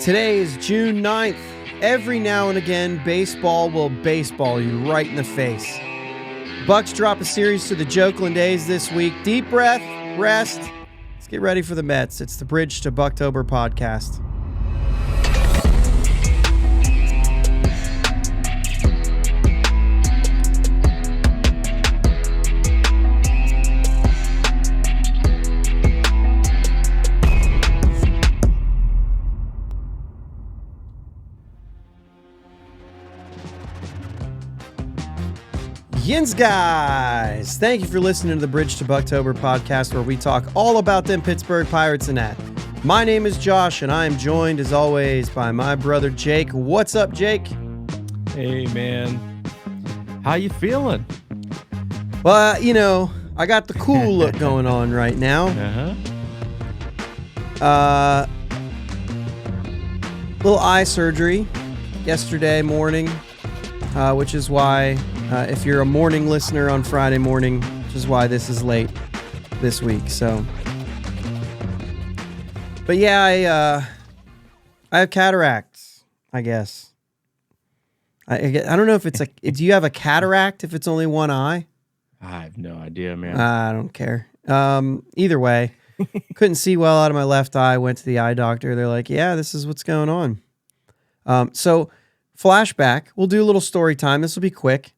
Today is June 9th. Every now and again, baseball will baseball you right in the face. Bucks drop a series to the Oakland A's this week. Deep breath, rest. Let's get ready for the Mets. It's the Bridge to Buctober podcast. Yins guys, thank you for listening to the Bridge to Buctober podcast, where we talk all about them Pittsburgh Pirates and that. My name is Josh, and I am joined as always by my brother Jake. What's up, Jake? Hey man, how you feeling? Well, I got the cool look going on right now. Little eye surgery yesterday morning, which is why. If you're a morning listener on Friday morning, which is why this is late this week. So, but yeah, I have cataracts, I guess. I don't know if it's do you have a cataract if it's only one eye? I have no idea, man. I don't care. Either way, couldn't see well out of my left eye. Went to the eye doctor. They're like, yeah, this is what's going on. So flashback, we'll do a little story time. This will be quick.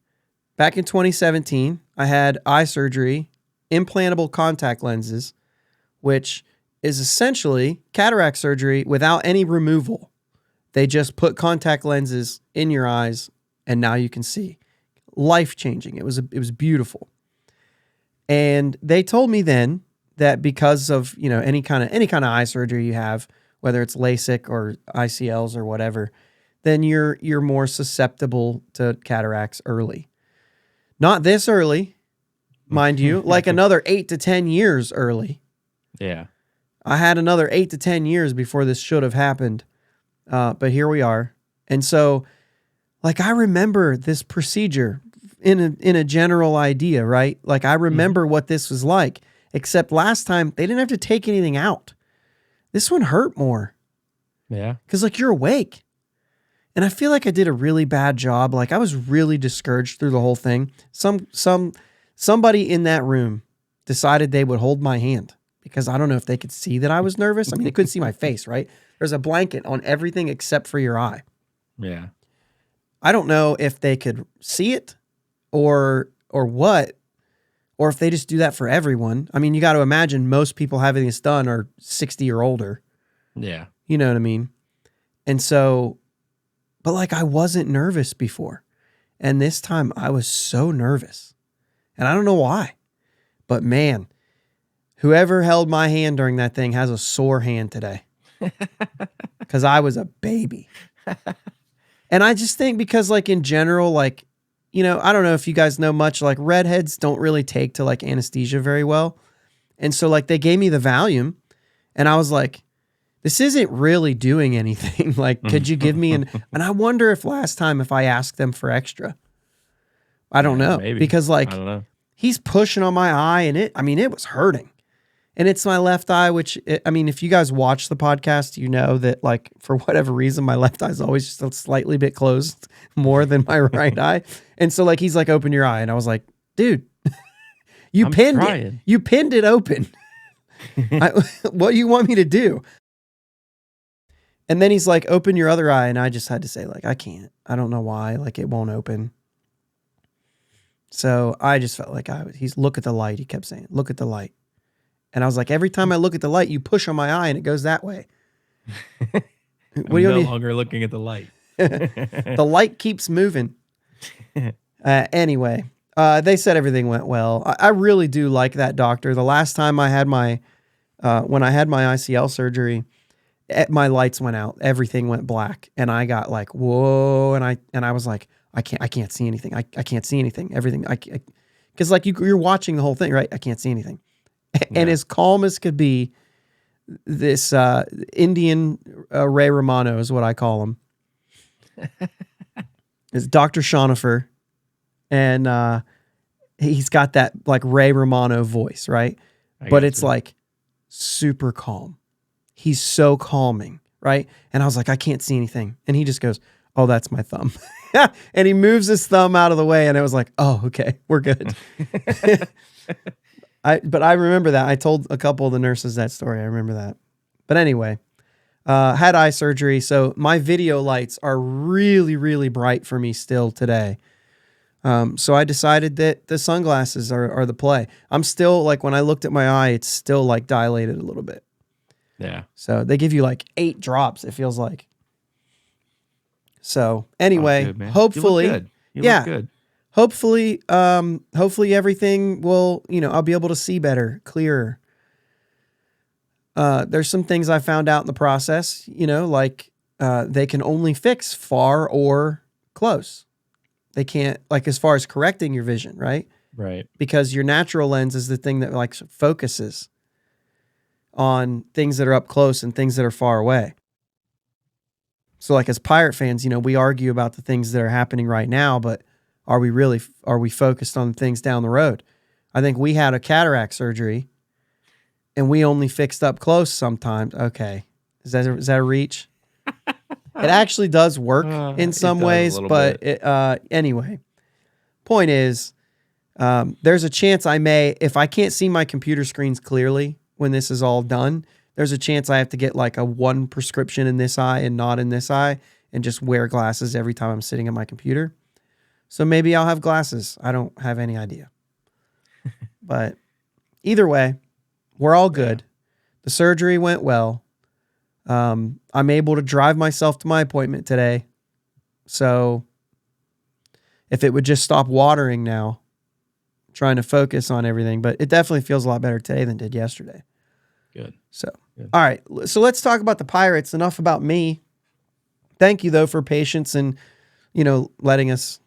Back in 2017, I had eye surgery, implantable contact lenses, which is essentially cataract surgery without any removal. They just put contact lenses in your eyes, and now you can see. Life-changing. It was beautiful. And they told me then that because of any kind of eye surgery you have, whether it's LASIK or ICLs or whatever, then you're more susceptible to cataracts early. Not this early, mind you, like another 8 to 10 years early. Yeah. I had another 8 to 10 years before this should have happened. But here we are. And so, I remember this procedure in a general idea, right? I remember what this was like, except last time they didn't have to take anything out. This one hurt more. Yeah. Because, you're awake. And I feel like I did a really bad job. I was really discouraged through the whole thing. Somebody in that room decided they would hold my hand because I don't know if they could see that I was nervous. I mean, they couldn't see my face, right? There's a blanket on everything except for your eye. Yeah. I don't know if they could see it or what, or if they just do that for everyone. I mean, you got to imagine most people having this done are 60 or older. Yeah. You know what I mean? And so... But I wasn't nervous before. And this time I was so nervous. And I don't know why. But man, whoever held my hand during that thing has a sore hand today. Because I was a baby. And I just think because in general, I don't know if you guys know much, redheads don't really take to anesthesia very well. And so they gave me the Valium and I was like, this isn't really doing anything. Could you give me and I wonder if last time if I asked them for extra. I don't know. Maybe. Because I don't know. He's pushing on my eye and it was hurting. And it's my left eye, which if you guys watch the podcast, you know that for whatever reason, my left eye is always just a slightly bit closed more than my right eye. And so he's open your eye. And I was like, dude, you pinned it open. What do you want me to do? And then he's like, open your other eye. And I just had to say, I can't. I don't know why. It won't open. So I just felt he's look at the light. He kept saying, look at the light. And I was like, every time I look at the light, you push on my eye and it goes that way. I'm no longer looking at the light. The light keeps moving. Anyway, they said everything went well. I really do like that doctor. The last time I had when I had my ICL surgery, my lights went out, everything went black, and I got whoa, and I was like, I can't see anything. I can't see anything. Everything because you're watching the whole thing, right? I can't see anything. And as calm as could be, this Indian Ray Romano is what I call him. It's Dr. Shonifer, and he's got that Ray Romano voice, right? But it's super calm. He's so calming, right? And I was like, I can't see anything. And he just goes, oh, that's my thumb. And he moves his thumb out of the way. And I was like, oh, okay, we're good. But I remember that. I told a couple of the nurses that story. I remember that. But anyway, had eye surgery. So my video lights are really, really bright for me still today. So I decided that the sunglasses are the play. I'm still like, when I looked at my eye, it's still like dilated a little bit. Yeah. So they give you like 8 drops, it feels like. So anyway, good, man. hopefully, you look good. Hopefully everything will, I'll be able to see better, clearer. There's some things I found out in the process, like they can only fix far or close. They can't, like, as far as correcting your vision, right? Right. Because your natural lens is the thing that like focuses on things that are up close and things that are far away. So like as Pirate fans, we argue about the things that are happening right now, but are we focused on things down the road? I think we had a cataract surgery and we only fixed up close sometimes. Okay. Is that a reach? It actually does work in some ways, but anyway, point is, there's a chance if I can't see my computer screens clearly when this is all done, there's a chance I have to get like a one prescription in this eye and not in this eye and just wear glasses every time I'm sitting at my computer. So maybe I'll have glasses. I don't have any idea. But either way, we're all good. Yeah. The surgery went well. I'm able to drive myself to my appointment today. So if it would just stop watering now, I'm trying to focus on everything, but it definitely feels a lot better today than it did yesterday. Good. So, all right. So let's talk about the Pirates. Enough about me. Thank you though for patience and, letting us,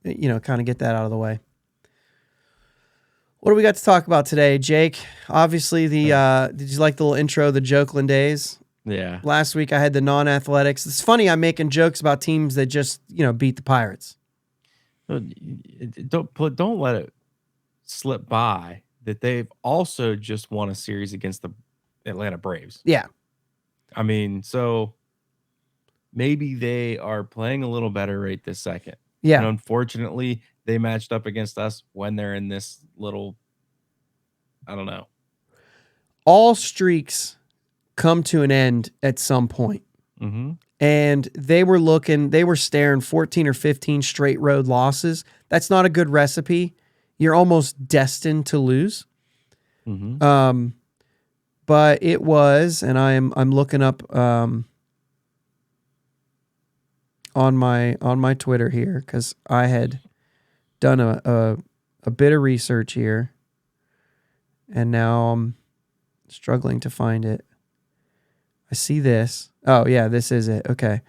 kind of get that out of the way. What do we got to talk about today, Jake? Obviously, did you like the little intro, the Oakland A's? Yeah. Last week I had the non-athletics. It's funny, I'm making jokes about teams that just, beat the Pirates. Don't let it slip by that they've also just won a series against the Atlanta Braves. Yeah. I mean, so maybe they are playing a little better right this second. Yeah. And unfortunately, they matched up against us when they're in this little, I don't know. All streaks come to an end at some point. Mm-hmm. And they were staring 14 or 15 straight road losses. That's not a good recipe. You're almost destined to lose. Mm-hmm. But it was, and I'm looking up on my Twitter here because I had done a bit of research here, and now I'm struggling to find it. I see this. Oh yeah, this is it. Okay.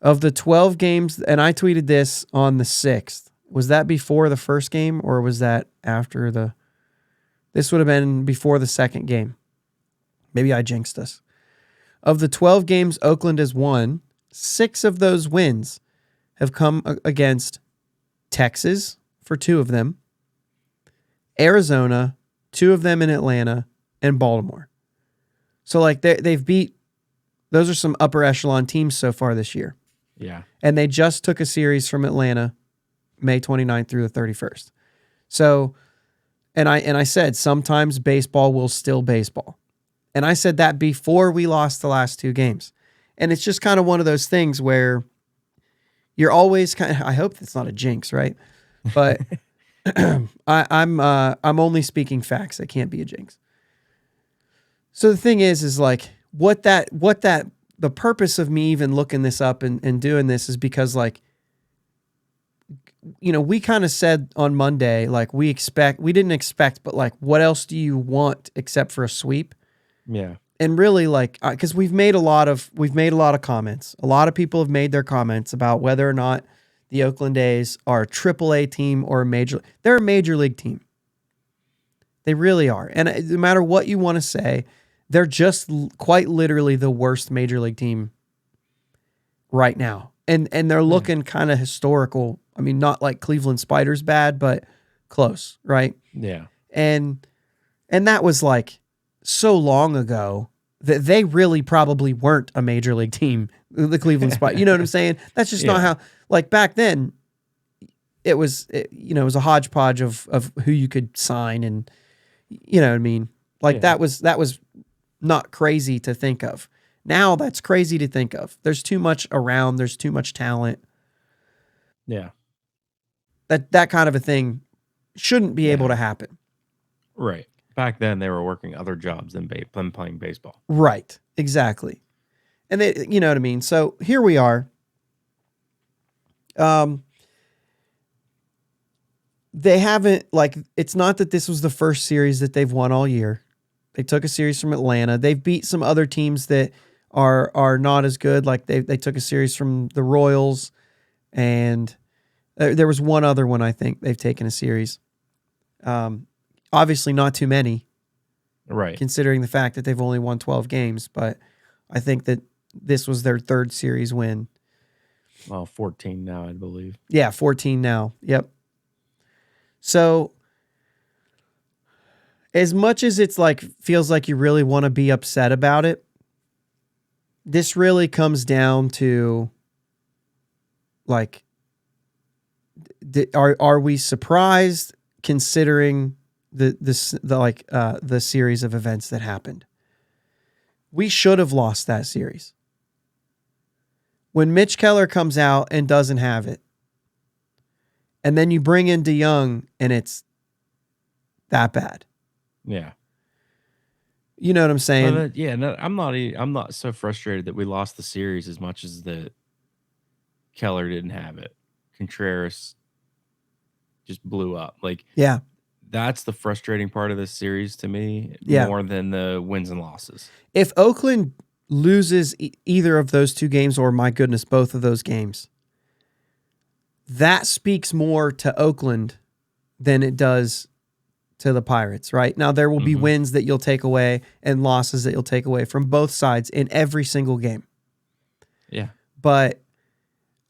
Of the 12 games, and I tweeted this on the 6th. Was that before the first game or was that after this would have been before the second game. Maybe I jinxed us. Of the 12 games Oakland has won, 6 of those wins have come against Texas for 2 of them, Arizona, 2 of them in Atlanta, and Baltimore. So like they've beat, those are some upper echelon teams so far this year. Yeah. And they just took a series from Atlanta May 29th through the 31st. So, and I said, sometimes baseball will still baseball. And I said that before we lost the last 2 games. And it's just kind of one of those things where you're always kind of, I hope it's not a jinx, right? But I'm only speaking facts. It can't be a jinx. So the thing is like the purpose of me even looking this up and doing this is because like, we kind of said on Monday, like we didn't expect, but like, what else do you want except for a sweep? Yeah. And really like, cause we've made a lot of comments. A lot of people have made their comments about whether or not the Oakland A's are a AAA team or they're a major league team. They really are. And no matter what you want to say, they're just quite literally the worst major league team right now. And they're looking kind of historical. I mean, not like Cleveland Spiders bad, but close, right? Yeah. And that was like so long ago that they really probably weren't a major league team, the Cleveland Spiders. You know what I'm saying? That's just not how, like back then, it was a hodgepodge of who you could sign, and you know what I mean? Like that was not crazy to think of. Now that's crazy to think of. There's too much around, there's too much talent. Yeah. That kind of a thing shouldn't be able to happen. Right. Back then they were working other jobs than playing baseball. Right. Exactly. And they, you know what I mean? So here we are. They haven't, like, it's not that this was the first series that they've won all year. They took a series from Atlanta. They've beat some other teams that are not as good. Like they took a series from the Royals, and there was one other one I think they've taken a series. Obviously not too many, right? Considering the fact that they've only won 12 games, but I think that this was their third series win. Well, 14 now, I believe. Yeah, 14 now. Yep. So as much as it's like feels like you really want to be upset about it, this really comes down to like, are we surprised considering the series of events that happened? We should have lost that series. When Mitch Keller comes out and doesn't have it, and then you bring in DeYoung and it's that bad. Yeah. You know what I'm saying? Well, I'm not so frustrated that we lost the series as much as that Keller didn't have it. Contreras just blew up. Like, yeah, that's the frustrating part of this series to me, more than the wins and losses. If Oakland loses either of those two games, or my goodness, both of those games, that speaks more to Oakland than it does to the Pirates, right? Now, there will be wins that you'll take away and losses that you'll take away from both sides in every single game. Yeah. But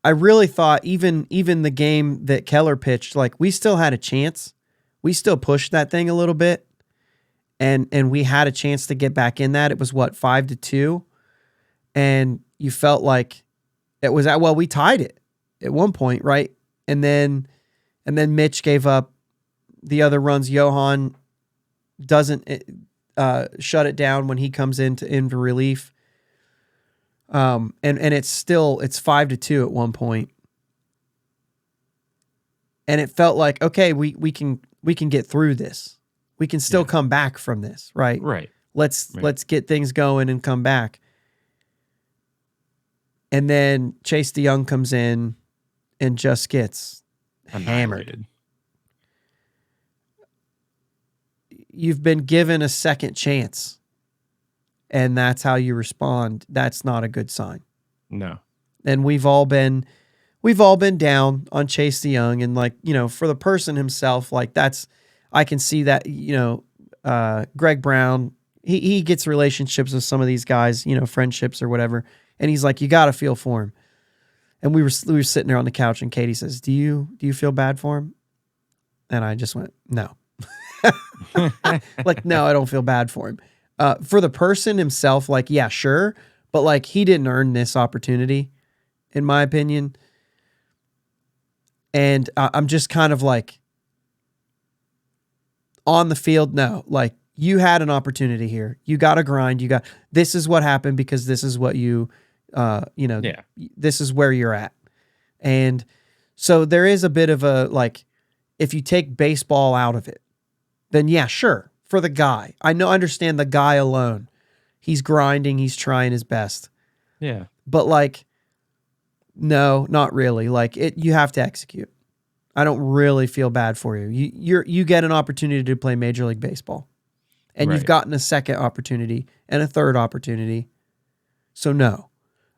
I really thought even the game that Keller pitched, like, we still had a chance. We still pushed that thing a little bit, and we had a chance to get back in that. It was, 5-2? And you felt like it was we tied it at one point, right? And then Mitch gave up the other runs. Johan doesn't shut it down when he comes into relief. And it's 5-2 at one point. And it felt like, okay, we can get through this. We can still come back from this, right? Right. Let's get things going and come back. And then Chase DeYoung comes in and just gets hammered. You've been given a second chance, and that's how you respond. That's not a good sign. No. And we've all been down on Chase DeYoung, and like, for the person himself, like I can see that, Greg Brown, he gets relationships with some of these guys, friendships or whatever. And he's like, you got to feel for him. And we were sitting there on the couch, and Katie says, do you feel bad for him? And I just went, no. Like, no, I don't feel bad for him. For the person himself, like, yeah, sure. But like, he didn't earn this opportunity, in my opinion. And I'm just kind of like, on the field, no. Like, you had an opportunity here. You got to grind. This is what happened because this is what this is where you're at. And so there is a bit of a, like, if you take baseball out of it, then yeah, sure. For the guy, understand the guy alone. He's grinding. He's trying his best. Yeah. But like, no, not really. Like, you have to execute. I don't really feel bad for you. You get an opportunity to play Major League Baseball. And you've gotten a second opportunity and a third opportunity. So no,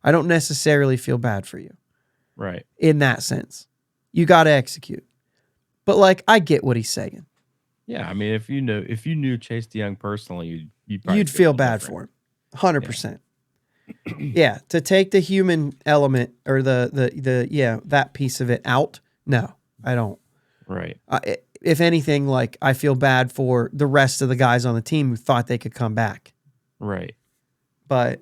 I don't necessarily feel bad for you. Right. In that sense. You got to execute. But like, I get what he's saying. Yeah, I mean, if you knew Chase DeYoung personally, you'd feel bad for him. 100%. Yeah, to take the human element or that piece of it out, no, I don't. Right. If anything, like, I feel bad for the rest of the guys on the team who thought they could come back. Right. but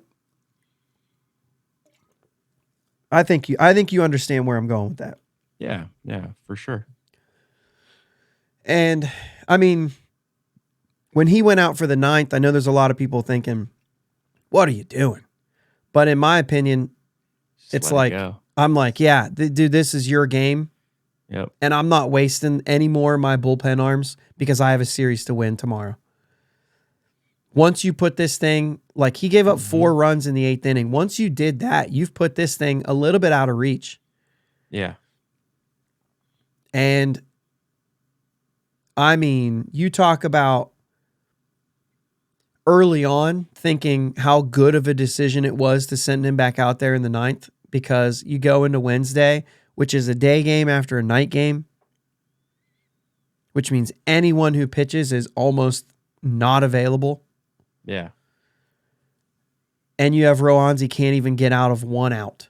I think you understand where I'm going with that. Yeah, for sure. And I mean, when he went out for the ninth, I know there's a lot of people thinking, "What are you doing?" But in my opinion, Just it's let it like go. I'm like, "Yeah, dude, this is your game, Yep. and I'm not wasting any more of my bullpen arms because I have a series to win tomorrow." Once you put this thing, like he gave up 4 runs in the 8th inning. Once you did that, you've put this thing a little bit out of reach. Yeah. And I mean, you talk about early on thinking how good of a decision it was to send him back out there in the ninth, because you go into Wednesday, which is a day game after a night game, which means anyone who pitches is almost not available. Yeah. And you have Roanzi can't even get out of 1 out.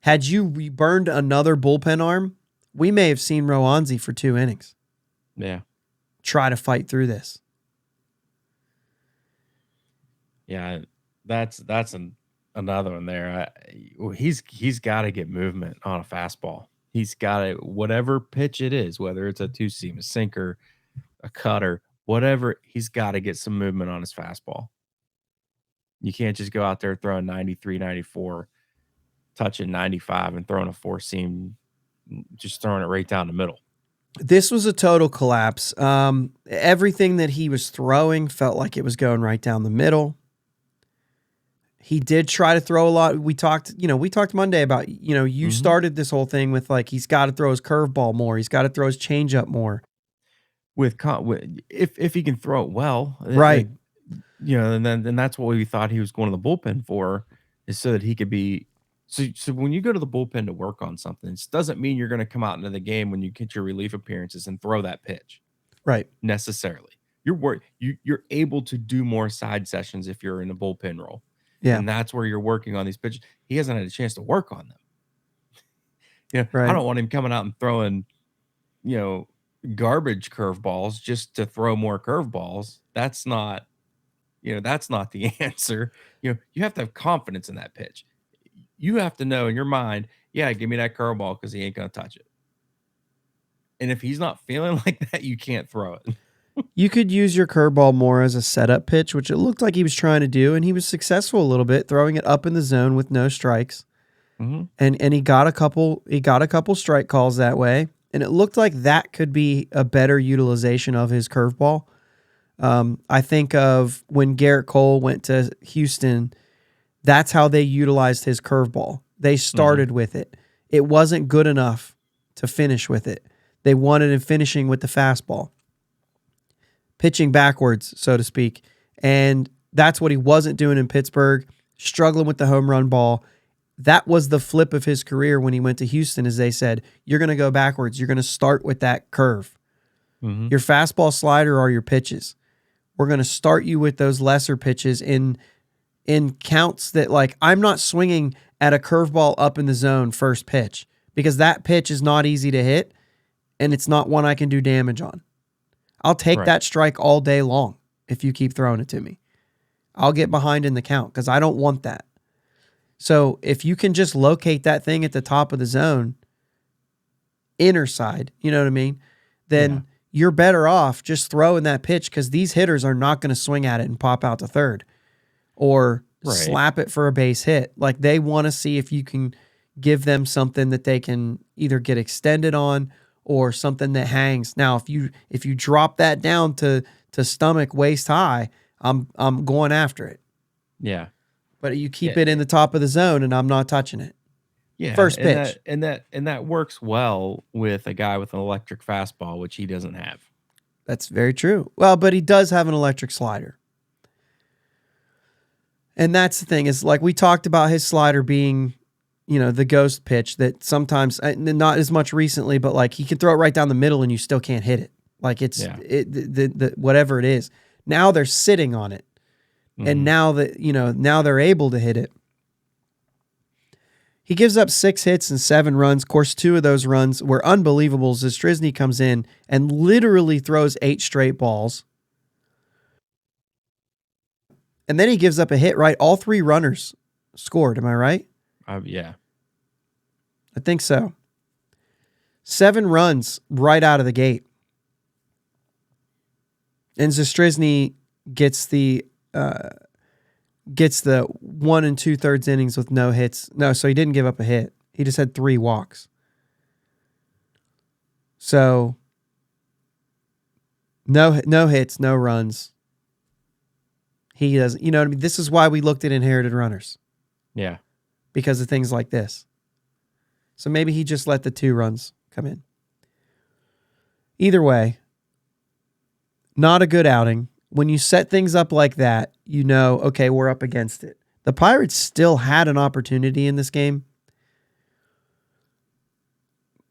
Had you burned another bullpen arm, we may have seen Roanzi for 2 innings. Yeah. Try to fight through this. Yeah. That's another one there. He's got to get movement on a fastball. He's got to, whatever pitch it is, whether it's a 2-seam, a sinker, a cutter, whatever, he's got to get some movement on his fastball. You can't just go out there throwing 93, 94, touching 95 and throwing a 4-seam, just throwing it right down the middle. This was a total collapse. Everything that he was throwing felt like it was going right down the middle. He did try to throw a lot. We talked Monday about, you started this whole thing with like, he's got to throw his curveball more. He's got to throw his changeup more. If he can throw it well, Right. And then that's what we thought he was going to the bullpen for, is so that he could be. So when you go to the bullpen to work on something, it doesn't mean you're going to come out into the game when you get your relief appearances and throw that pitch. Right. Necessarily. You're able to do more side sessions if you're in a bullpen role. Yeah. And that's where you're working on these pitches. He hasn't had a chance to work on them. Right. I don't want him coming out and throwing, garbage curveballs just to throw more curveballs. That's not the answer. You have to have confidence in that pitch. You have to know in your mind, yeah, give me that curveball because he ain't going to touch it. And if he's not feeling like that, you can't throw it. You could use your curveball more as a setup pitch, which it looked like he was trying to do, and he was successful a little bit, throwing it up in the zone with no strikes. Mm-hmm. And he got a couple strike calls that way, and it looked like that could be a better utilization of his curveball. I think of when Garrett Cole went to Houston, that's how they utilized his curveball. They started with it. It wasn't good enough to finish with it. They wanted him finishing with the fastball, pitching backwards, so to speak. And that's what he wasn't doing in Pittsburgh, struggling with the home run ball. That was the flip of his career when he went to Houston, as they said, you're going to go backwards. You're going to start with that curve. Mm-hmm. Your fastball slider are your pitches. We're going to start you with those lesser pitches in counts that, like, I'm not swinging at a curveball up in the zone first pitch, because that pitch is not easy to hit and it's not one I can do damage on. I'll take that strike all day long if you keep throwing it to me. I'll get behind in the count because I don't want that. So if you can just locate that thing at the top of the zone, inner side, you know what I mean? Then you're better off just throwing that pitch, because these hitters are not going to swing at it and pop out to third or slap it for a base hit. Like, they want to see if you can give them something that they can either get extended on or something that hangs. Now, if you drop that down to stomach waist high, I'm going after it. Yeah. But you keep it in the top of the zone and I'm not touching it. Yeah. First pitch. And that works well with a guy with an electric fastball, which he doesn't have. That's very true. Well, but he does have an electric slider. And that's the thing, is like we talked about his slider being, the ghost pitch that sometimes, not as much recently, but like he can throw it right down the middle and you still can't hit it. Like it's the whatever it is. Now they're sitting on it. And now that, now they're able to hit it. He gives up 6 hits and 7 runs. Of course, 2 of those runs were unbelievable. Zastryzny comes in and literally throws 8 straight balls. And then he gives up a hit, right? All 3 runners scored. Am I right? Yeah. I think so. 7 runs right out of the gate. And Zastryzny gets the 1 2/3 innings with no hits. No, so he didn't give up a hit. He just had 3 walks. So no hits, no runs. He doesn't, you know what I mean? This is why we looked at inherited runners. Yeah. Because of things like this. So maybe he just let the 2 runs come in. Either way, not a good outing. When you set things up like that, you know, okay, we're up against it. The Pirates still had an opportunity in this game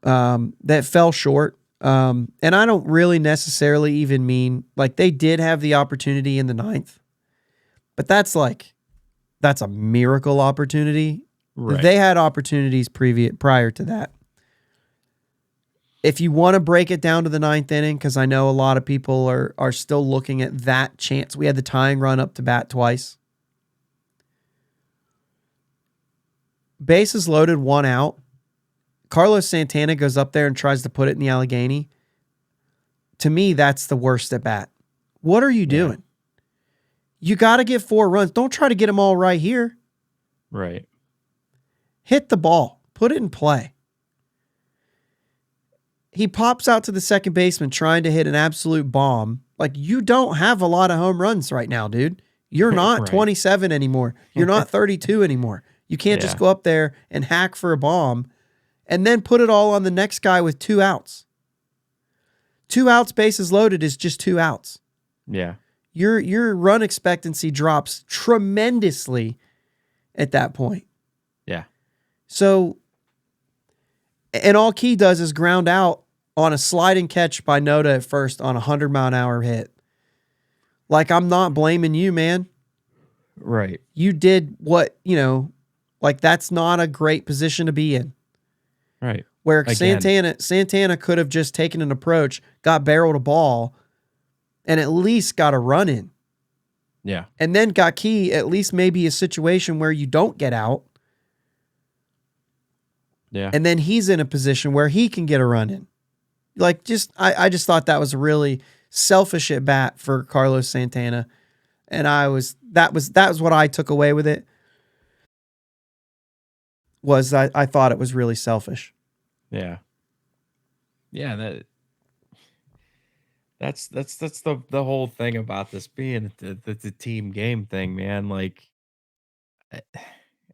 that fell short. And I don't really necessarily even mean, like, they did have the opportunity in the 9th, but that's a miracle opportunity. Right. They had opportunities prior to that. If you want to break it down to the 9th inning, because I know a lot of people are still looking at that chance. We had the tying run up to bat twice. Bases loaded, 1 out. Carlos Santana goes up there and tries to put it in the Allegheny. To me, that's the worst at bat. What are you doing? You got to get 4 runs. Don't try to get them all right here. Right. Hit the ball. Put it in play. He pops out to the second baseman trying to hit an absolute bomb. Like, you don't have a lot of home runs right now, dude. You're not Right. 27 anymore. You're not 32 anymore. You can't just go up there and hack for a bomb and then put it all on the next guy with 2 outs. 2 outs, bases loaded is just 2 outs. Yeah. Your run expectancy drops tremendously at that point. Yeah. So, and all Key does is ground out on a sliding catch by Noda at first on a 100-mile-an-hour hit. Like, I'm not blaming you, man. Right. You did what, like, that's not a great position to be in. Right. Where Again. Santana could have just taken an approach, got barreled a ball, and at least got a run in. Yeah. And then got Key at least maybe a situation where you don't get out. Yeah. And then he's in a position where he can get a run in. Like, I just thought that was a really selfish at bat for Carlos Santana. And that was what I took away with it. I thought it was really selfish. Yeah. Yeah, that's the whole thing about this being the team game thing, man. Like,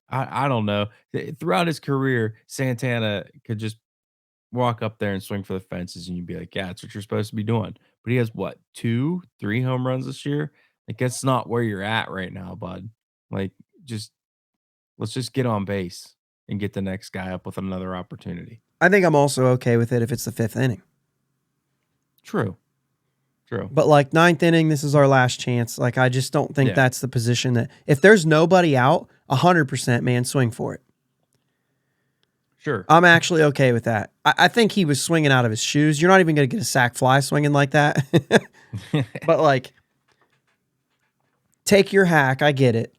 I don't know. Throughout his career, Santana could just walk up there and swing for the fences, and you'd be like, yeah, that's what you're supposed to be doing. But he has what, 2, 3 home runs this year? Like, that's not where you're at right now, bud. Like, let's just get on base and get the next guy up with another opportunity. I think I'm also okay with it if it's the 5th inning. True. But like 9th inning, this is our last chance. Like, I just don't think that's the position that, if there's nobody out, 100%, man, swing for it. Sure. I'm actually okay with that. I think he was swinging out of his shoes. You're not even going to get a sack fly swinging like that. But like, take your hack. I get it.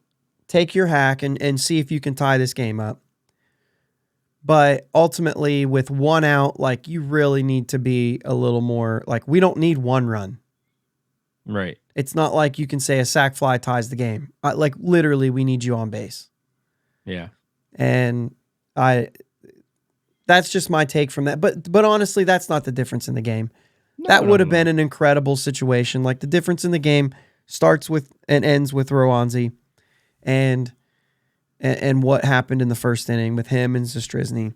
Take your hack and see if you can tie this game up. But ultimately, with 1 out, like, you really need to be a little more, like, we don't need 1 run. Right. It's not like you can say a sack fly ties the game. Like, literally, we need you on base. Yeah. And that's just my take from that. But honestly, that's not the difference in the game. That would have been an incredible situation. Like, the difference in the game starts with and ends with Rowanzi and what happened in the first inning with him and Zastryzny.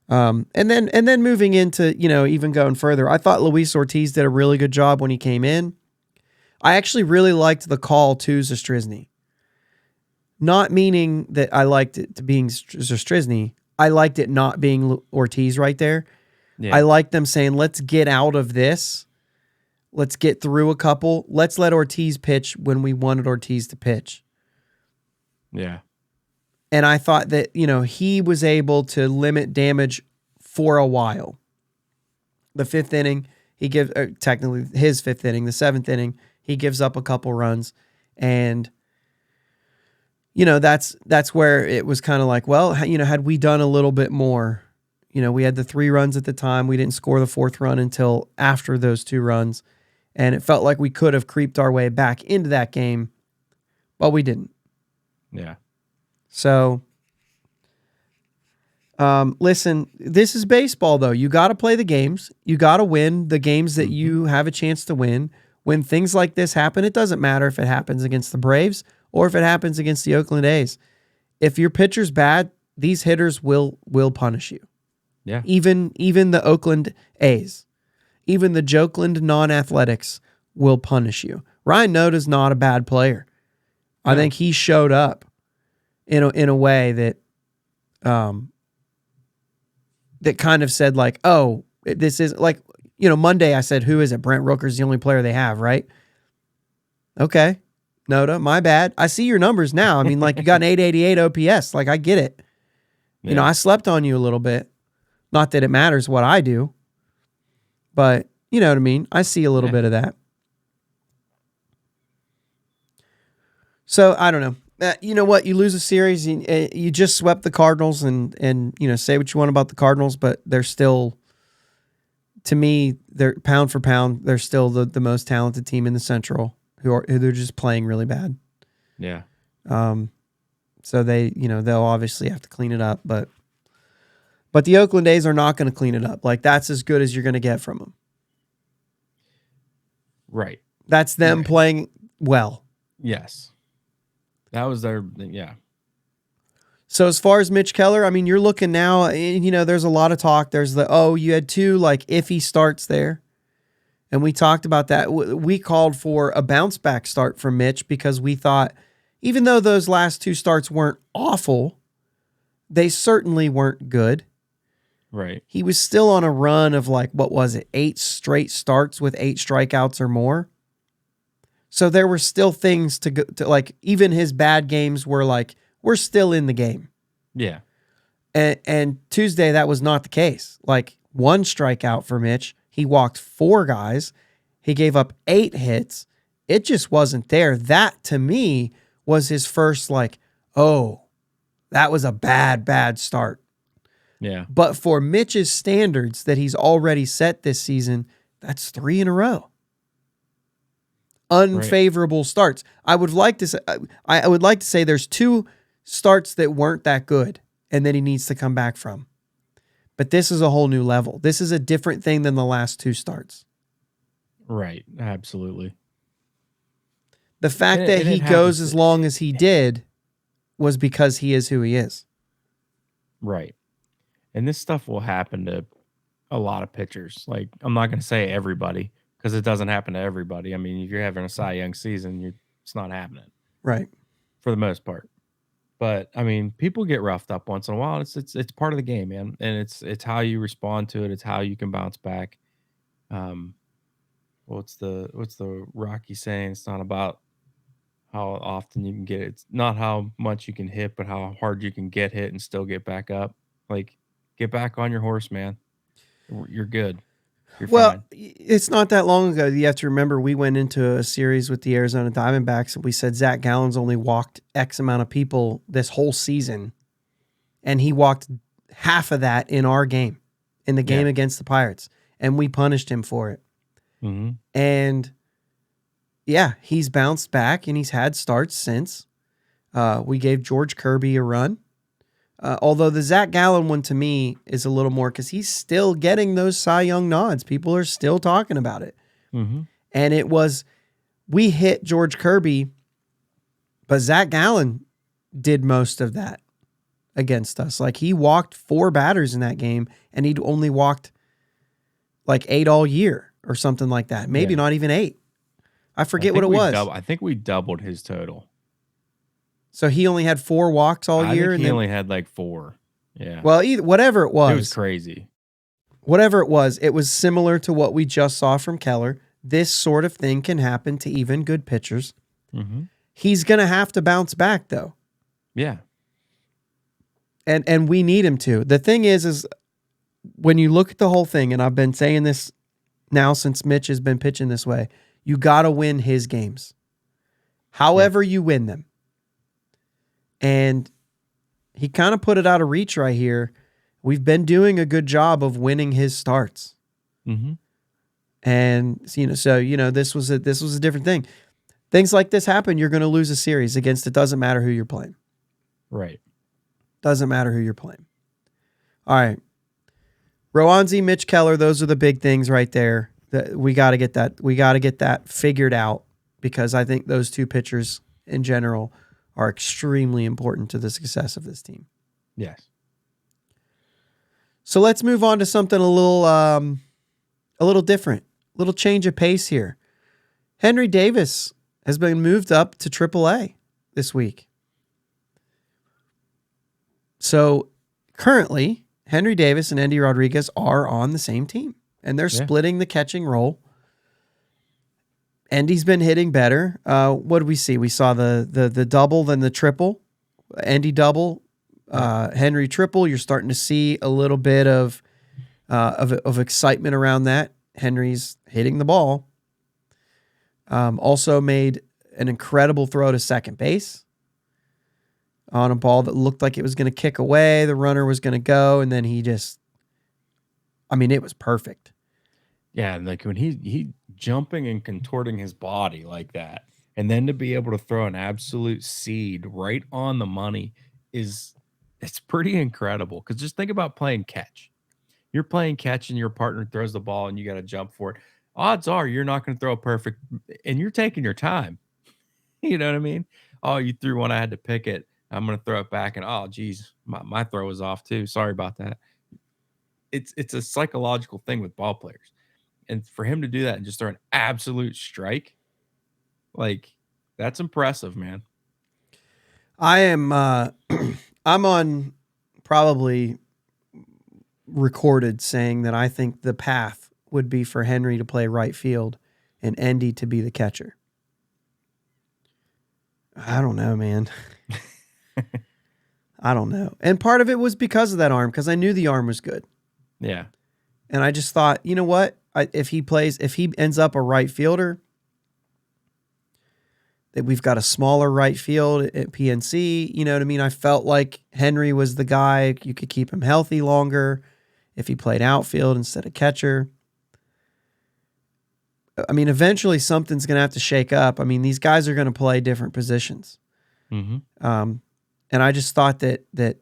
And then moving into, even going further, I thought Luis Ortiz did a really good job when he came in. I actually really liked the call to Zastryzny. Not meaning that I liked it to being Zastryzny. I liked it not being Ortiz right there. Yeah. I liked them saying, let's get out of this. Let's get through a couple. Let's let Ortiz pitch when we wanted Ortiz to pitch. Yeah. And I thought that, he was able to limit damage for a while. The 5th inning, he gives, technically his 5th inning, the 7th inning, he gives up a couple runs. And that's where it was kind of like, well, had we done a little bit more, we had the 3 runs at the time. We didn't score the 4th run until after those 2 runs. And it felt like we could have creeped our way back into that game, but we didn't. Yeah. So, listen, this is baseball, though. You got to play the games. You got to win the games that you have a chance to win. When things like this happen, it doesn't matter if it happens against the Braves or if it happens against the Oakland A's. If your pitcher's bad, these hitters will punish you. Yeah. Even the Oakland A's, even the Jokeland non-athletics will punish you. Ryan Noda's not a bad player. Yeah. I think he showed up in a way that that kind of said like, oh, this is like, Monday I said, who is it? Brent Rooker's the only player they have, right? Okay. Noda, my bad. I see your numbers now. I mean, like, you got an 888 OPS. Like, I get it. Yeah. I slept on you a little bit. Not that it matters what I do, but you know what I mean? I see a little bit of that. So, I don't know. You know what? You lose a series, you just swept the Cardinals, and say what you want about the Cardinals, but they're still, to me, they're pound for pound, they're still the most talented team in the Central who they're just playing really bad. Yeah. So they, they'll obviously have to clean it up, but the Oakland A's are not going to clean it up. Like, that's as good as you're going to get from them. Right. That's them playing well. Yes. That was their, yeah. So as far as Mitch Keller, I mean, you're looking now, there's a lot of talk. There's you had 2 like iffy starts there. And we talked about that. We called for a bounce back start from Mitch because we thought, even though those last 2 starts weren't awful, they certainly weren't good. Right. He was still on a run of 8 straight starts with 8 strikeouts or more. So there were still things to go to, even his bad games were we're still in the game. Yeah. And Tuesday, that was not the case. 1 strikeout for Mitch. He walked 4 guys. He gave up 8 hits. It just wasn't there. That, to me, was his first, oh, that was a bad start. Yeah. But for Mitch's standards that he's already set this season, that's 3 in a row. Unfavorable starts. I would like to say, I would like to say there's 2 starts that weren't that good and that he needs to come back from. But this is a whole new level. This is a different thing than the last 2 starts. Right. Absolutely. The fact that he goes as long as he did was because he is who he is. Right. And this stuff will happen to a lot of pitchers. I'm not going to say everybody because it doesn't happen to everybody. I mean, if you're having a Cy Young season, it's not happening. Right. For the most part. But I mean, people get roughed up once in a while. It's part of the game, man. And it's how you respond to it. It's how you can bounce back. What's the Rocky saying? It's not about how often you can get it. It's not how much you can hit, but how hard you can get hit and still get back up. Get back on your horse, man. You're good. You're fine. It's not that long ago. You have to remember we went into a series with the Arizona Diamondbacks and we said Zach Gallen's only walked X amount of people this whole season. And he walked half of that in our game, in the game against the Pirates. And we punished him for it. Mm-hmm. And yeah, he's bounced back and he's had starts since. We gave George Kirby a run. Although the Zach Gallen one to me is a little more because he's still getting those Cy Young nods. People are still talking about it. Mm-hmm. And we hit George Kirby, but Zach Gallen did most of that against us. He walked 4 batters in that game and he'd only walked 8 all year or something like that. Maybe not even 8. I forget what it was. I think we doubled his total. So he only had 4 walks all year? I think he only had 4. Yeah. Well, whatever it was. It was crazy. Whatever it was similar to what we just saw from Keller. This sort of thing can happen to even good pitchers. Mm-hmm. He's going to have to bounce back, though. Yeah. And we need him to. The thing is when you look at the whole thing, and I've been saying this now since Mitch has been pitching this way, you got to win his games. However you win them. and he kind of put it out of reach right here. We've been doing a good job of winning his starts. Mm-hmm. And this was a different thing. Things like this happen, you're going to lose a series against, it doesn't matter who you're playing. Right. Doesn't matter who you're playing. All right. Roanzi, Mitch Keller, those are the big things right there. We got to get that figured out, because I think those two pitchers in general are extremely important to the success of this team. Yes. So let's move on to something a little different, a little change of pace here. Henry Davis has been moved up to AAA this week. So currently, Henry Davis and Endy Rodriguez are on the same team, and they're splitting the catching role. Endy's been hitting better. What did we see? We saw the double, then the triple. Endy double, Henry triple. You're starting to see a little bit of excitement around that. Henry's hitting the ball. Also made an incredible throw to second base on a ball that looked like it was going to kick away. The runner was going to go, and then it was perfect. Yeah, and like when he jumping and contorting his body like that, and then to be able to throw an absolute seed right on the money it's pretty incredible. Because just think about playing catch. You're playing catch and your partner throws the ball and you got to jump for it. Odds are you're not going to throw a perfect, and you're taking your time. You know what I mean? Oh, you threw one, I had to pick it. I'm going to throw it back, and oh, geez, my throw was off too. Sorry about that. It's a psychological thing with ball players. And for him to do that and just throw an absolute strike, like, that's impressive, man. I am I'm on probably recorded saying that I think the path would be for Henry to play right field and Endy to be the catcher. I don't know, man. I don't know. And part of it was because of that arm, because I knew the arm was good. Yeah. And I just thought, you know what? If he ends up a right fielder, that we've got a smaller right field at PNC, you know what I mean? I felt like Henry was the guy. You could keep him healthy longer if he played outfield instead of catcher. I mean, eventually something's going to have to shake up. I mean, these guys are going to play different positions. Mm-hmm. And I just thought that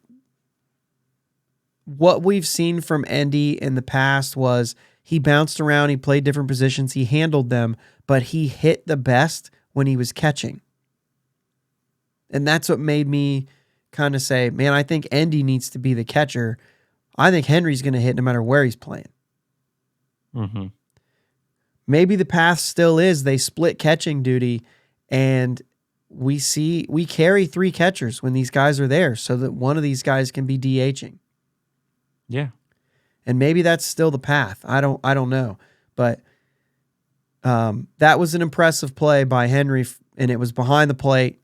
what we've seen from Endy in the past was he bounced around, he played different positions, he handled them, but he hit the best when he was catching. And that's what made me kind of say, man, I think Endy needs to be the catcher. I think Henry's going to hit no matter where he's playing. Mm-hmm. Maybe the path still is they split catching duty, and we carry three catchers when these guys are there so that one of these guys can be DHing. Yeah. And maybe that's still the path. I don't know. But that was an impressive play by Henry, and it was behind the plate,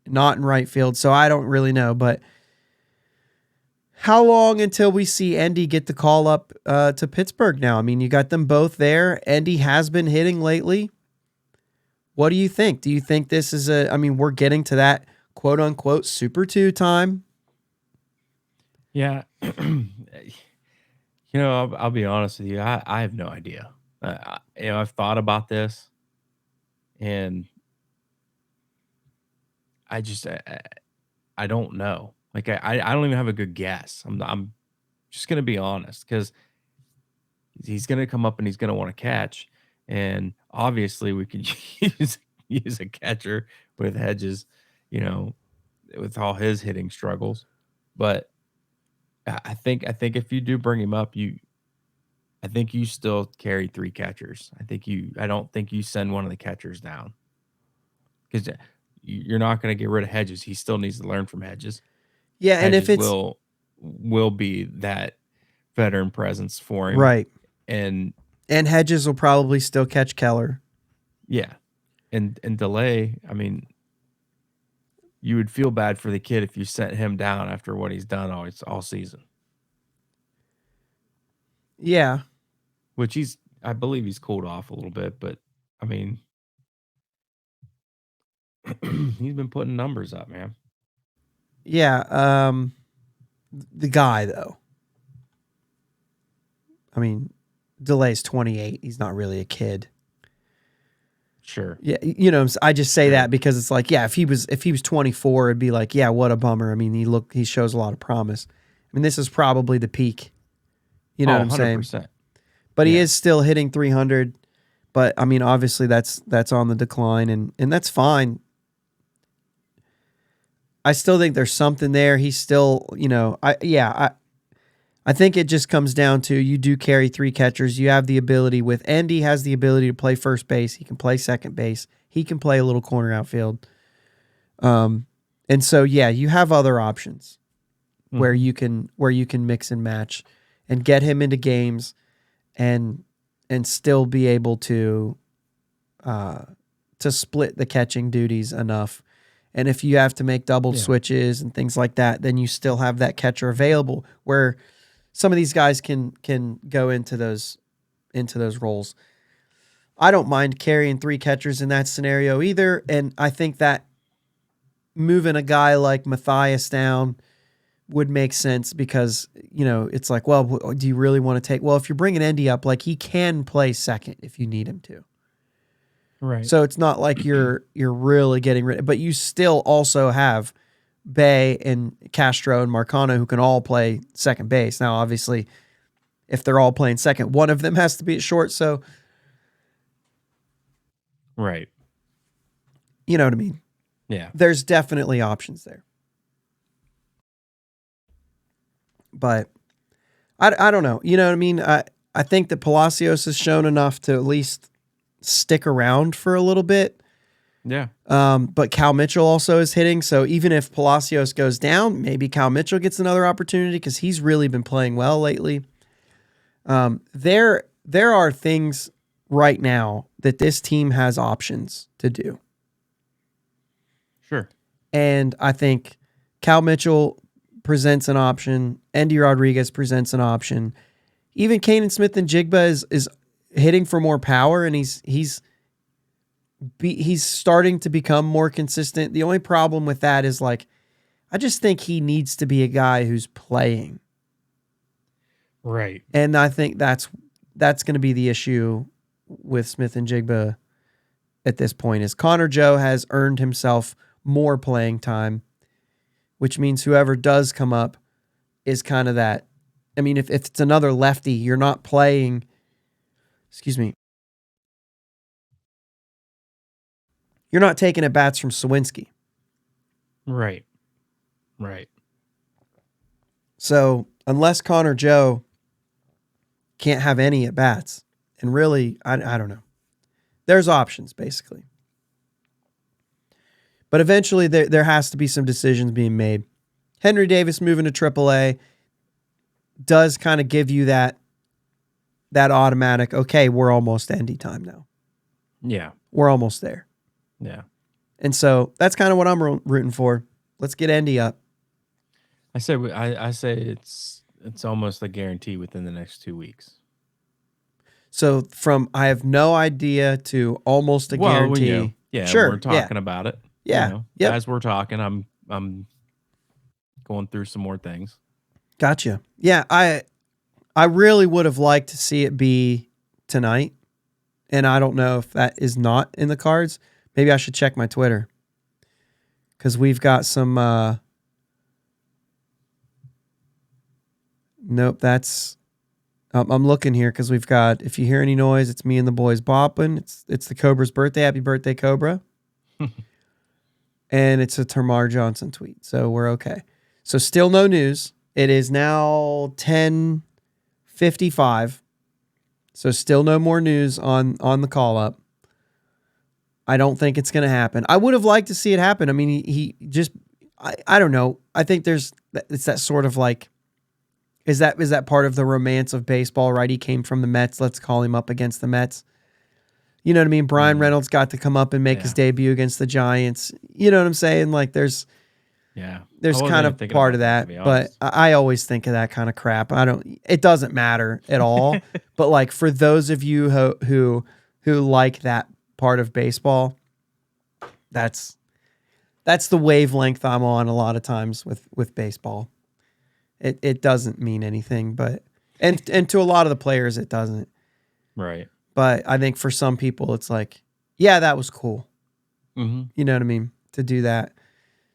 not in right field. So I don't really know. But how long until we see Endy get the call up to Pittsburgh now? I mean, you got them both there. Endy has been hitting lately. What do you think? Do you think this is we're getting to that quote unquote Super 2 time? Yeah. I'll be honest with you. I have no idea. I've thought about this, and I don't know. Like, I don't even have a good guess. I'm just gonna be honest, because he's gonna come up and he's gonna want to catch, and obviously we could use a catcher with Hedges, you know, with all his hitting struggles. But I think if you do bring him up, I think you still carry three catchers. I don't think you send one of the catchers down, because you're not going to get rid of Hedges. He still needs to learn from Hedges. Yeah, and if Hedges it's will be that veteran presence for him. right, And Hedges will probably still catch Keller. yeah. And delay, I mean, you would feel bad for the kid if you sent him down after what he's done all season. Yeah. Which I believe he's cooled off a little bit, but I mean, he's been putting numbers up, man. Yeah. The guy though. I mean, Delay's 28. He's not really a kid. Sure. Yeah, I just say that because it's like, yeah, if he was 24, it'd be like, yeah, what a bummer. I mean, he shows a lot of promise. I mean, this is probably the peak. You know what I'm saying? 100%. But he Yeah. is still hitting 300. But I mean, obviously that's on the decline, and that's fine. I still think there's something there. He's still, I think it just comes down to you do carry 3 catchers. You have the ability with Endy has the ability to play first base. He can play second base. He can play a little corner outfield. And so yeah, you have other options where you can mix and match and get him into games and still be able to split the catching duties enough. And if you have to make double switches and things like that, then you still have that catcher available where some of these guys can go into those roles. I don't mind carrying 3 catchers in that scenario either, and I think that moving a guy like Matthias down would make sense because it's like, well, do you really want to take? Well, if you're bringing Endy up, like he can play second if you need him to. Right. So it's not like you're really getting rid, but you still also have Bay and Castro and Marcano who can all play second base. Now, obviously, if they're all playing second, one of them has to be at short. So, right. You know what I mean? Yeah. There's definitely options there. But I don't know. You know what I mean? I think that Palacios has shown enough to at least stick around for a little bit. Yeah. But Cal Mitchell also is hitting. So even if Palacios goes down, maybe Cal Mitchell gets another opportunity because he's really been playing well lately. There are things right now that this team has options to do. Sure. And I think Cal Mitchell presents an option. Endy Rodriguez presents an option. Even Kanan Smith and Jigba is hitting for more power, and he's starting to become more consistent. The only problem with that is like, I just think he needs to be a guy who's playing. Right. And I think that's going to be the issue with Smith and Jigba at this point is Connor Joe has earned himself more playing time, which means whoever does come up is kind of that. I mean, if it's another lefty, you're not playing, you're not taking at bats from Sawinski. Right. Right. So unless Connor Joe can't have any at bats, and really, I don't know. There's options, basically. But eventually, there has to be some decisions being made. Henry Davis moving to AAA does kind of give you that automatic, okay, we're almost Endy time now. Yeah. We're almost there. Yeah. And so that's kind of what I'm rooting for. Let's get Endy up. I say it's almost a guarantee within the next 2 weeks. So from I have no idea to almost a guarantee. Yeah, sure, we're talking about it. Yeah. Yep. As we're talking, I'm going through some more things. Gotcha. Yeah, I really would have liked to see it be tonight, and I don't know if that is not in the cards. Maybe I should check my Twitter because we've got some. Nope, that's. I'm looking here because we've got. If you hear any noise, it's me and the boys bopping. It's the Cobra's birthday. Happy birthday, Cobra! And it's a Tamar Johnson tweet, so we're okay. So still no news. It is now 10:55. So still no more news on the call up. I don't think it's going to happen. I would have liked to see it happen. I mean, he just I don't know. I think it's that sort of like is that part of the romance of baseball, right? He came from the Mets. Let's call him up against the Mets. You know what I mean? Brian Reynolds got to come up and make his debut against the Giants. You know what I'm saying? Like there's kind of part of that, but I always think of that kind of crap. It doesn't matter at all. But like for those of you who like that part of baseball, that's That's the wavelength I'm on a lot of times with baseball. It doesn't mean anything, but and to a lot of the players it doesn't. Right. But I think for some people it's like, yeah, that was cool. Mm-hmm. You know what I mean? To do that.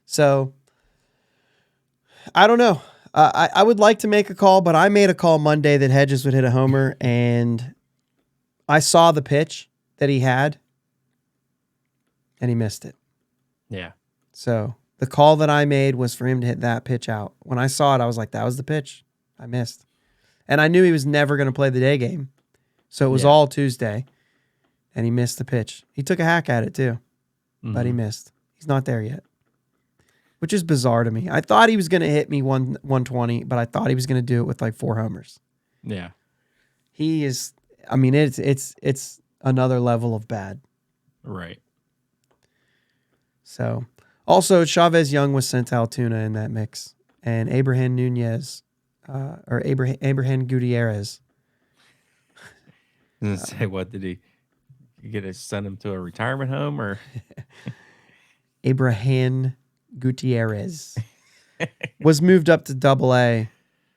So I don't know. I would like to make a call, but I made a call Monday that Hedges would hit a homer, and I saw the pitch that he had, and he missed it. Yeah. So the call that I made was for him to hit that pitch out. When I saw it, I was like, that was the pitch. I missed. And I knew he was never going to play the day game. So it was all Tuesday, and he missed the pitch. He took a hack at it too, but he missed. He's not there yet, which is bizarre to me. I thought he was going to hit me 120, but I thought he was going to do it with like 4 homers. Yeah. He is, I mean, it's another level of bad. Right. So, also, Chavez Young was sent to Altoona in that mix, and Abraham Nunez, or Abraham Gutierrez. Doesn't say what did he? You get to send him to a retirement home or? Abraham Gutierrez was moved up to Double A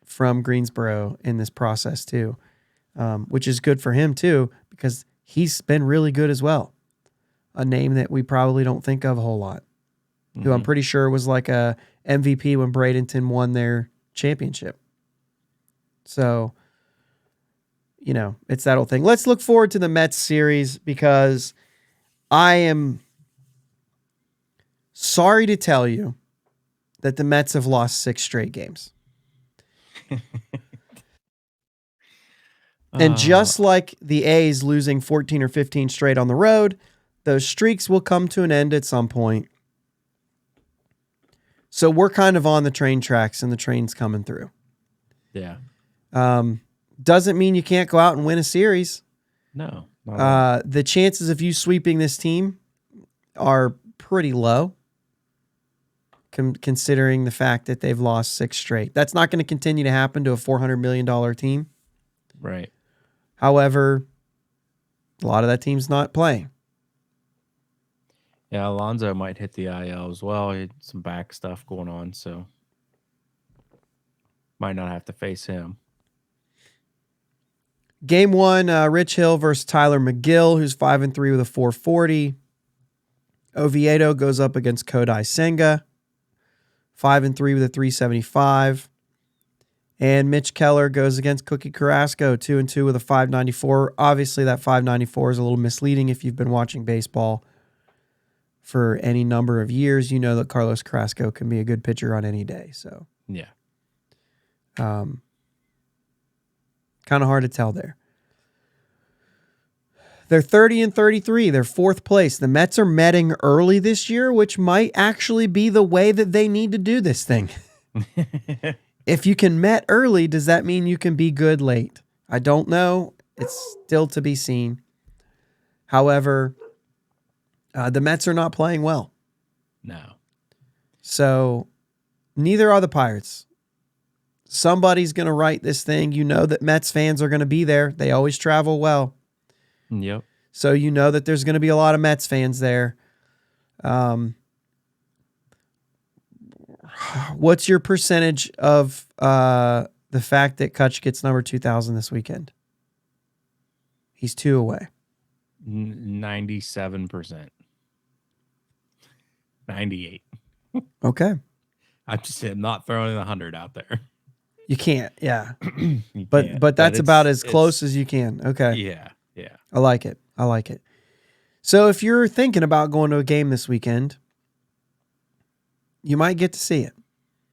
from Greensboro in this process too, which is good for him too because he's been really good as well. A name that we probably don't think of a whole lot. Who I'm pretty sure was like a MVP when Bradenton won their championship. So, you know, it's that old thing. Let's look forward to the Mets series because I am sorry to tell you that the Mets have lost 6 straight games. And just like the A's losing 14 or 15 straight on the road, those streaks will come to an end at some point. So we're kind of on the train tracks and the train's coming through. Yeah. Doesn't mean you can't go out and win a series. No. The chances of you sweeping this team are pretty low, considering the fact that they've lost 6 straight. That's not going to continue to happen to a $400 million team. Right. However, a lot of that team's not playing. Yeah, Alonso might hit the IL as well. He had some back stuff going on, so might not have to face him. Game 1, Rich Hill versus Tyler McGill, who's 5-3 with a 440. Oviedo goes up against Kodai Senga, 5-3 with a 375. And Mitch Keller goes against Cookie Carrasco, 2-2 with a 594. Obviously, that 594 is a little misleading if you've been watching baseball for any number of years. You know that Carlos Carrasco can be a good pitcher on any day. So, yeah. Kind of hard to tell there. They're 30-33. They're 4th place. The Mets are metting early this year, which might actually be the way that they need to do this thing. If you can met early, does that mean you can be good late? I don't know. It's still to be seen. However, the Mets are not playing well. No. So neither are the Pirates. Somebody's going to write this thing. You know that Mets fans are going to be there. They always travel well. Yep. So you know that there's going to be a lot of Mets fans there. What's your percentage of the fact that Kutch gets number 2,000 this weekend? He's 2 away. 97%. 98. Okay. I'm not throwing 100 out there. You can't, yeah. You But can't. that's about as close as you can. Okay. Yeah. Yeah. I like it. So if you're thinking about going to a game this weekend, you might get to see it.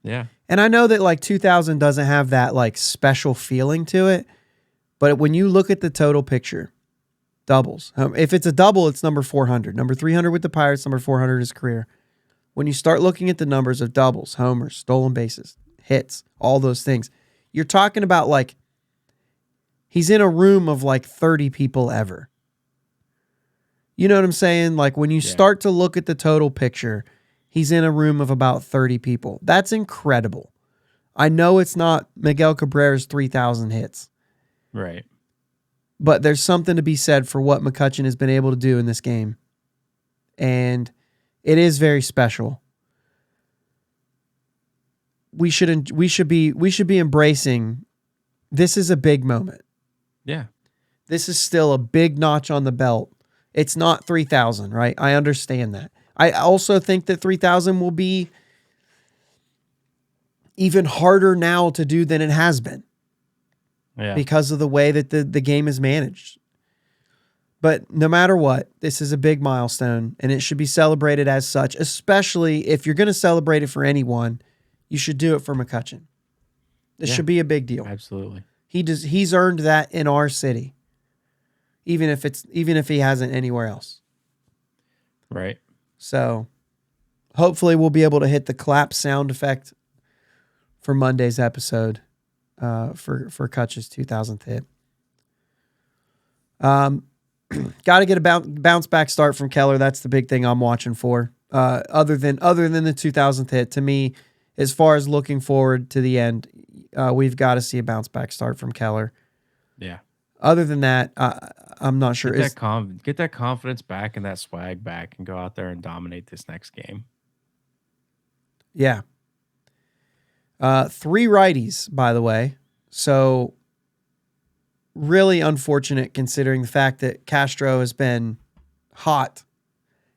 Yeah. And I know that like 2,000 doesn't have that like special feeling to it, but when you look at the total picture, doubles. If it's a double, it's number 400. Number 300 with the Pirates, number 400 in his career. When you start looking at the numbers of doubles, homers, stolen bases, hits, all those things, you're talking about like he's in a room of like 30 people ever. You know what I'm saying? Like when you start to look at the total picture, he's in a room of about 30 people. That's incredible. I know it's not Miguel Cabrera's 3,000 hits. Right. But there's something to be said for what McCutchen has been able to do in this game. And it is very special. we should be embracing. This is a big moment. Yeah. This is still a big notch on the belt. It's not 3,000, right? I understand that. I also think that 3,000 will be even harder now to do than it has been. Yeah. Because of the way that the game is managed. But no matter what, this is a big milestone, and it should be celebrated as such, especially if you're going to celebrate it for anyone, you should do it for McCutcheon. This should be a big deal. Absolutely. He's earned that in our city, even if he hasn't anywhere else. Right. So hopefully we'll be able to hit the clap sound effect for Monday's episode for Kutch's 2000th hit. Got to get a bounce back start from Keller. That's the big thing I'm watching for. Other than the 2000th hit, to me, as far as looking forward to the end, we've got to see a bounce back start from Keller. Yeah. Other than that, I'm not sure. Get that confidence back and that swag back, and go out there and dominate this next game. Yeah. 3 righties, by the way. So really unfortunate considering the fact that Castro has been hot.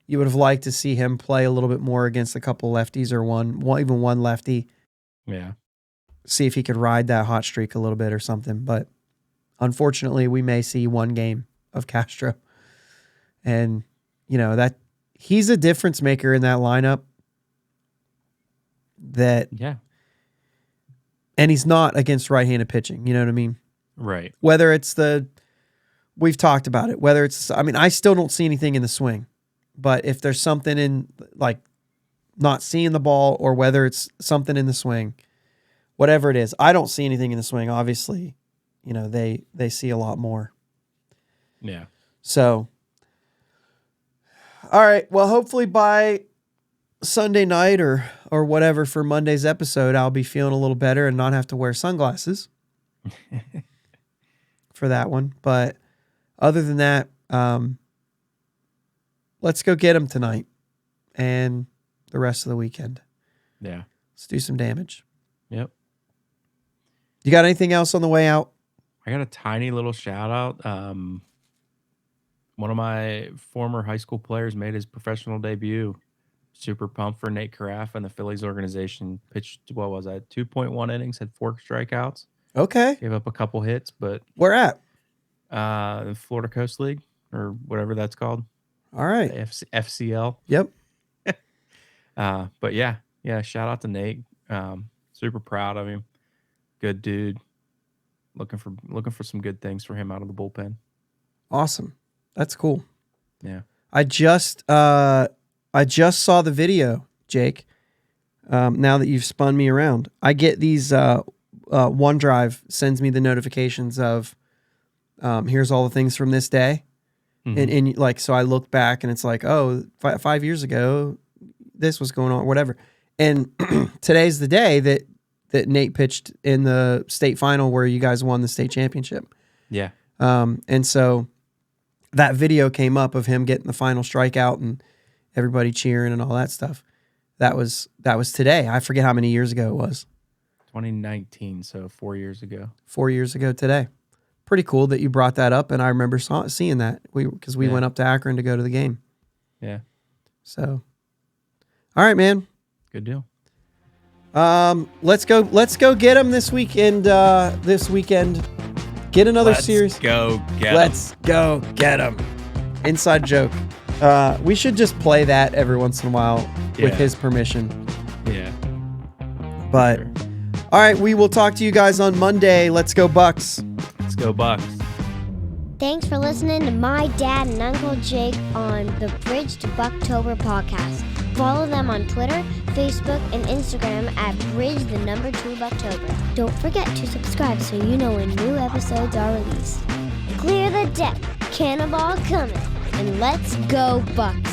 You would have liked to see him play a little bit more against a couple lefties or even one lefty. Yeah. See if he could ride that hot streak a little bit or something. But unfortunately, we may see one game of Castro. And, that he's a difference maker in that lineup. And he's not against right-handed pitching. You know what I mean? Right. Whether it's we've talked about it, I still don't see anything in the swing, but if there's something in like not seeing the ball or whether it's something in the swing, whatever it is, I don't see anything in the swing. Obviously, they see a lot more. Yeah. So, all right. Well, hopefully by Sunday night or whatever for Monday's episode, I'll be feeling a little better and not have to wear sunglasses. For that one. But other than that, let's go get him tonight and the rest of the weekend. Yeah. Let's do some damage. Yep. You got anything else on the way out? I got a tiny little shout out. One of my former high school players made his professional debut. Super pumped for Nate Carafa and the Phillies organization. Pitched, 2.1 innings, had 4 strikeouts. Okay. Gave up a couple hits, but where at? The Florida Coast League or whatever that's called. All right. FCL. Yep. But yeah. Shout out to Nate. Super proud of him. Good dude. Looking for some good things for him out of the bullpen. Awesome. That's cool. Yeah. I just saw the video, Jake. Now that you've spun me around, I get these. OneDrive sends me the notifications of here's all the things from this day. Mm-hmm. And so I look back and it's like, oh, 5 years ago, this was going on, whatever. And today's the day that Nate pitched in the state final where you guys won the state championship. Yeah. And so that video came up of him getting the final strikeout and everybody cheering and all that stuff. That was today. I forget how many years ago it was. 2019, so 4 years ago. 4 years ago today. Pretty cool that you brought that up, and I remember seeing that because we went up to Akron to go to the game. Yeah. So, all right, man. Good deal. Let's go get him this weekend. Get another series. Let's go get him. Inside joke. We should just play that every once in a while with his permission. Yeah. But. Sure. All right, we will talk to you guys on Monday. Let's go Bucks. Let's go Bucks. Thanks for listening to my dad and Uncle Jake on the Bridge to Buctober podcast. Follow them on Twitter, Facebook, and Instagram at Bridge2Buctober. Don't forget to subscribe so you know when new episodes are released. Clear the deck, cannonball coming, and let's go Bucks.